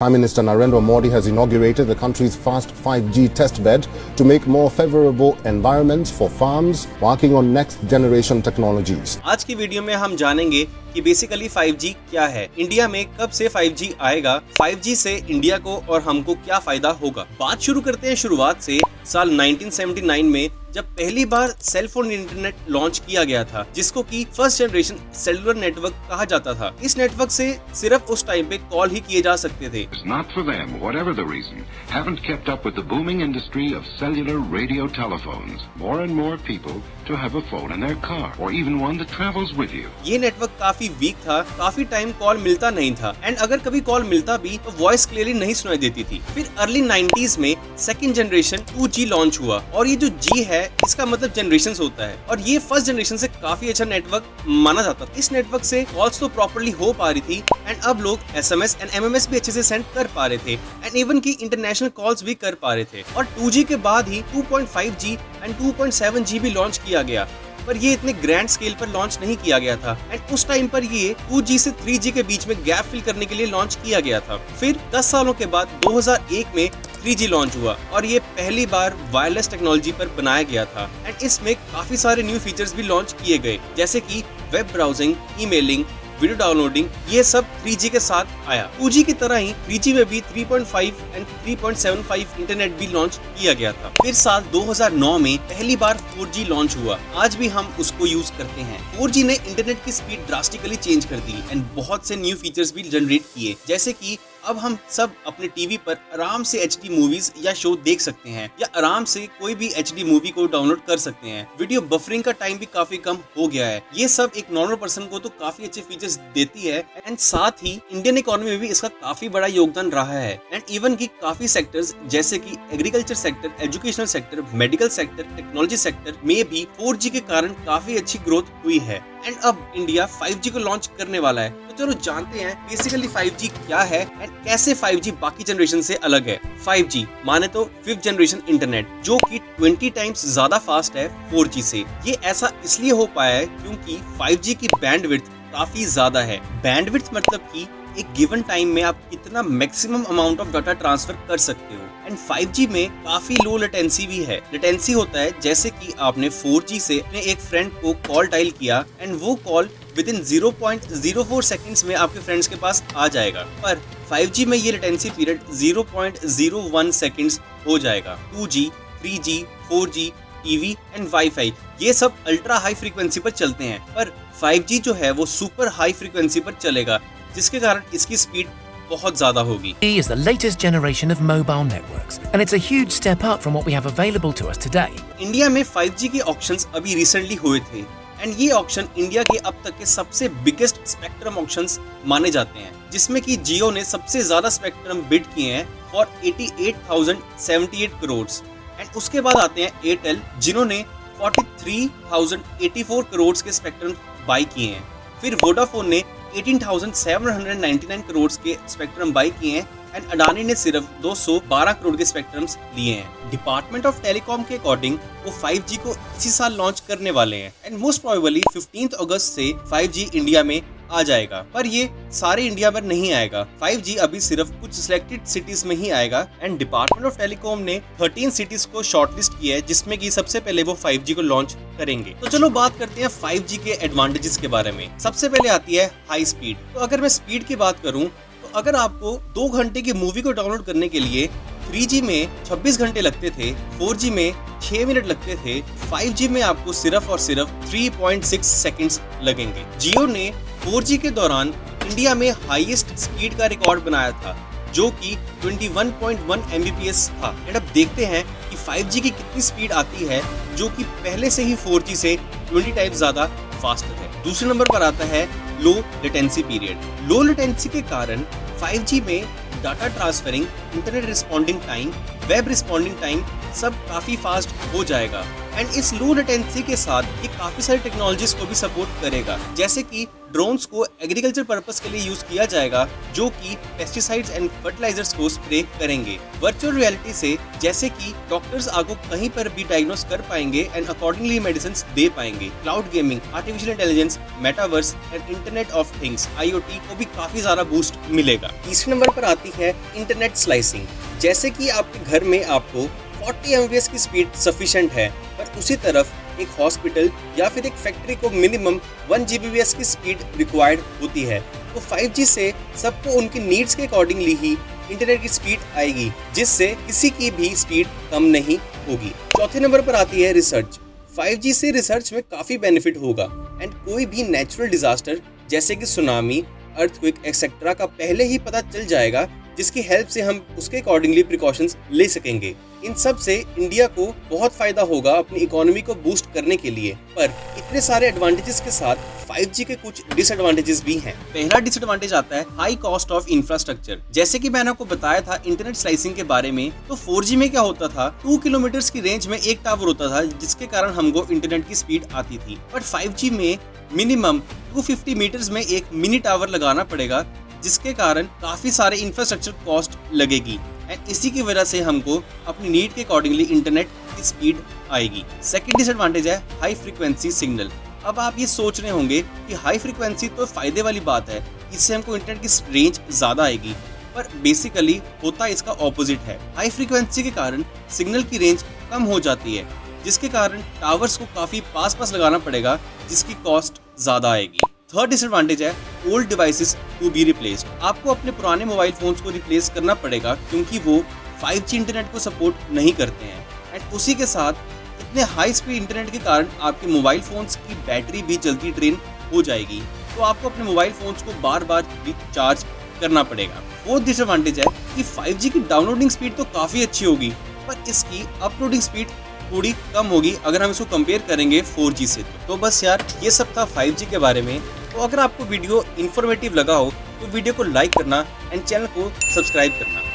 Prime Minister Narendra Modi has inaugurated the country's first 5G test bed to make more favorable environments for farms, working on next generation technologies. आज की video में हम जानेंगे कि basically 5G क्या है, India में कब से 5G आएगा, 5G से इंडिया को और हमको क्या फायदा होगा। बात शुरू करते हैं शुरुआत से। साल 1979 में जब पहली बार सेल फोन इंटरनेट लॉन्च किया गया था, जिसको कि फर्स्ट जनरेशन सेलुलर नेटवर्क कहा जाता था। इस नेटवर्क से सिर्फ उस टाइम पे कॉल ही किए जा सकते थे। Not for them, whatever the reason, haven't kept up with the booming industry of cellular radio telephones. More and more people to have a phone in their car or even one that travels with you. ये network काफी week था, काफी time call मिलता नहीं था and अगर कभी call मिलता भी तो वॉइस क्लियरली नहीं सुनाई देती थी। फिर अर्ली 90s में सेकंड जनरेशन 2G लॉन्च हुआ और ये जो G है इसका मतलब जनरेशंस होता है और ये फर्स्ट जनरेशन से काफी अच्छा नेटवर्क माना जाता था। इस नेटवर्क से कॉल्स तो प्रॉपर्ली हो पा रही थी एंड अब लोग SMS एंड MMS भी अच्छे से सेंड कर पा रहे थे एंड इवन की इंटरनेशनल कॉल्स भी कर पा रहे थे। और 2G के बाद ही 2.5G एंड 2.7G भी लॉन्च किया गया, पर ये इतने ग्रैंड स्केल पर लॉन्च नहीं किया गया था एंड उस टाइम पर ये 2G से 3G के बीच में गैप फिल करने के लिए लॉन्च किया गया था। फिर 10 सालों के बाद 2001 में 3G लॉन्च हुआ और ये पहली बार वायरलेस टेक्नोलॉजी पर बनाया गया था एंड इसमें काफी सारे न्यू फीचर्स भी लॉन्च किए गए, जैसे कि web browsing, emailing, video downloading, ये सब 3G के साथ आया। 2G की तरह ही 3G में भी 3.5 एंड 3.75 इंटरनेट भी लॉन्च किया गया था। फिर साल 2009 में पहली बार 4G लॉन्च हुआ, आज भी हम उसको यूज करते हैं। 4G ने इंटरनेट की स्पीड ड्रास्टिकली चेंज कर दी एंड बहुत से न्यू फीचर्स भी जनरेट किए, जैसे कि अब हम सब अपने टीवी पर आराम से HD मूवीज या शो देख सकते हैं या आराम से कोई भी HD मूवी को डाउनलोड कर सकते हैं। वीडियो बफरिंग का टाइम भी काफी कम हो गया है। ये सब एक नॉर्मल पर्सन को तो काफी अच्छे फीचर्स देती है एंड साथ ही इंडियन इकोनॉमी में भी इसका काफी बड़ा योगदान रहा है एंड इवन की काफी सेक्टर्स जैसे कि agriculture sector, educational sector, medical sector, technology sector में भी 4G के कारण काफी अच्छी ग्रोथ हुई है एंड अब इंडिया 5G को लॉन्च करने वाला है। तो चलो जानते हैं बेसिकली 5G क्या है एंड कैसे 5G बाकी जनरेशन से अलग है। 5G माने तो 5th जनरेशन इंटरनेट, जो कि 20 टाइम्स ज्यादा फास्ट है 4G से। ये ऐसा इसलिए हो पाया है क्योंकि 5G की बैंडविड्थ काफी ज्यादा है। बैंडविड्थ मतलब कि एक गिवन टाइम में आप कितना maximum amount of data transfer कर सकते हो एंड 5G में काफी लो लेटेंसी भी है। लेटेंसी होता है जैसे कि आपने 4G से अपने एक फ्रेंड को कॉल डायल किया एंड वो कॉल विद इन 0.04 सेकंड्स में आपके फ्रेंड्स के पास आ जाएगा, पर 5G में ये लेटेंसी पीरियड 0.01 सेकंड्स हो जाएगा। 2G, 3G, 4G, TV and wifi ये सब अल्ट्रा हाई फ्रीक्वेंसी पर चलते हैं, पर 5G जो है वो सुपर हाई फ्रीक्वेंसी पर चलेगा, जिसके कारण इसकी स्पीड बहुत ज्यादा होगी। 5G is the latest generation of mobile networks and it's a huge step up from what we have available to us today. India में 5G के ऑक्शंस अभी रिसेंटली हुए थे एंड ये ऑक्शन इंडिया के अब तक के सबसे बिगेस्ट स्पेक्ट्रम ऑक्शंस माने जाते हैं, जिसमें कि जियो ने सबसे ज्यादा स्पेक्ट्रम बिड किए हैं फॉर 88,078 करोड़ एंड उसके बाद आते हैं एयरटेल, जिन्होंने 43,084 करोड़ के स्पेक्ट्रम बाई किए हैं। फिर वोडाफोन ने 18,799 करोड़ के स्पेक्ट्रम बाई किए हैं एंड अडानी ने सिर्फ 212 करोड़ के स्पेक्ट्रम्स लिए हैं। डिपार्टमेंट ऑफ टेलीकॉम के अकॉर्डिंग वो 5G को इसी साल लॉन्च करने वाले हैं एंड मोस्ट प्रोबेबली 15 अगस्त से 5G इंडिया में आ जाएगा, पर ये सारे इंडिया में नहीं आएगा। 5G अभी सिर्फ कुछ सिलेक्टेड सिटीज में ही आएगा एंड डिपार्टमेंट ऑफ टेलीकॉम ने 13 सिटीज को शॉर्टलिस्ट किया है, जिसमें कि सबसे पहले वो 5G को लॉन्च करेंगे। तो चलो बात करते हैं 5G के एडवांटेजेस के बारे में। सबसे पहले आती है हाई स्पीड। तो अगर मैं स्पीड की बात करूं तो अगर आपको 2 घंटे की मूवी को डाउनलोड करने के लिए 3G में 26 घंटे लगते थे, 4G में 6 मिनट लगते थे, 5G में आपको सिर्फ और सिर्फ 3.6 सेकंड्स लगेंगे। जियो ने 4G के दौरान इंडिया में हाईएस्ट स्पीड का रिकॉर्ड बनाया था, जो कि 21.1 Mbps था एंड अब देखते हैं कि 5G की कितनी स्पीड आती है, जो कि पहले से ही 4G से 20 टाइम्स ज्यादा फास्ट है। दूसरे नंबर पर आता है low latency period. Low latency के कारण 5G में data transferring, internet responding time, web responding time सब काफी फास्ट हो जाएगा। एंड इस लो लेटेंसी के साथ ये काफी सारी टेक्नोलॉजीज को भी सपोर्ट करेगा, जैसे कि ड्रोन्स को एग्रीकल्चर पर्पस के लिए यूज किया जाएगा, जो कि पेस्टिसाइड्स एंड फर्टिलाइजर्स को स्प्रे करेंगे। वर्चुअल रियलिटी से जैसे कि डॉक्टर्स आपको कहीं पर भी डायग्नोस कर पाएंगे एंड अकॉर्डिंगली मेडिसिन दे पाएंगे। Cloud gaming, artificial intelligence, metaverse and internet of things IoT को भी काफी ज्यादा बूस्ट मिलेगा। तीसरे नंबर पर आती है इंटरनेट स्लाइसिंग। जैसे कि आपके घर में आपको 40 MBps की स्पीड सफिशिएंट है, पर उसी तरफ एक हॉस्पिटल या फिर एक फैक्ट्री को मिनिमम 1 Gbps की स्पीड रिक्वायर्ड होती है। तो 5G से सबको उनकी नीड्स के अकॉर्डिंगली ही इंटरनेट की स्पीड आएगी, जिससे किसी की भी स्पीड कम नहीं होगी। चौथे नंबर पर आती है रिसर्च। 5G से रिसर्च में काफी बेनिफिट होगा एंड कोई भी नेचुरल डिजास्टर जैसे कि सुनामी, अर्थक्वेक एक्सेट्रा का पहले ही पता चल जाएगा, जिसकी हेल्प से हम उसके अकॉर्डिंगली प्रिकॉशंस ले सकेंगे। इन सब से इंडिया को बहुत फायदा होगा अपनी इकोनॉमी को बूस्ट करने के लिए। पर इतने सारे एडवांटेजेस के साथ 5G के कुछ डिसएडवांटेजेस भी हैं। पहला डिसएडवांटेज आता है हाई कॉस्ट ऑफ इंफ्रास्ट्रक्चर। जैसे कि मैंने आपको बताया था इंटरनेट स्लाइसिंग के बारे में, तो 4G में क्या होता था, 2 किलोमीटर की रेंज में एक टावर होता था, जिसके कारण हमको इंटरनेट की स्पीड आती थी। बट 5G में मिनिमम 250 मीटर्स में एक मिनी टावर लगाना पड़ेगा, जिसके कारण काफी सारे इंफ्रास्ट्रक्चर कॉस्ट लगेगी एंड इसी की वजह से हमको अपनी नीड के अकॉर्डिंगली इंटरनेट की स्पीड आएगी। सेकंड डिसएडवांटेज है हाई फ्रीक्वेंसी सिग्नल। अब आप ये सोच रहे होंगे कि हाई फ्रीक्वेंसी तो फायदे वाली बात है, इससे हमको इंटरनेट की रेंज ज्यादा आएगी, पर बेसिकली होता इसका ऑपोजिट है। हाई फ्रीक्वेंसी के कारण सिग्नल की रेंज कम हो जाती है, जिसके कारण टावर्स को काफी पास लगाना पड़ेगा, जिसकी कॉस्ट ज्यादा आएगी। थर्ड डिसएडवांटेज है old devices to be replaced. आपको अपने पुराने मोबाइल फोन्स को रिप्लेस करना पड़ेगा, क्योंकि वो 5G इंटरनेट को सपोर्ट नहीं करते हैं एंड उसी के साथ इतने हाई स्पीड इंटरनेट के कारण आपके मोबाइल फोन्स की बैटरी भी जल्दी ड्रेन हो जाएगी, तो आपको अपने मोबाइल फोन्स को बार बार रिचार्ज करना पड़ेगा। फोर्थ डिसएडवांटेज है कि 5G की डाउनलोडिंग स्पीड तो काफी अच्छी होगी, पर इसकी अपलोडिंग स्पीड थोड़ी कम होगी अगर हम इसको कंपेयर करेंगे 4G से। तो बस यार, ये सब था 5G के बारे में। तो अगर आपको वीडियो इन्फॉर्मेटिव लगा हो तो वीडियो को लाइक करना एंड चैनल को सब्सक्राइब करना।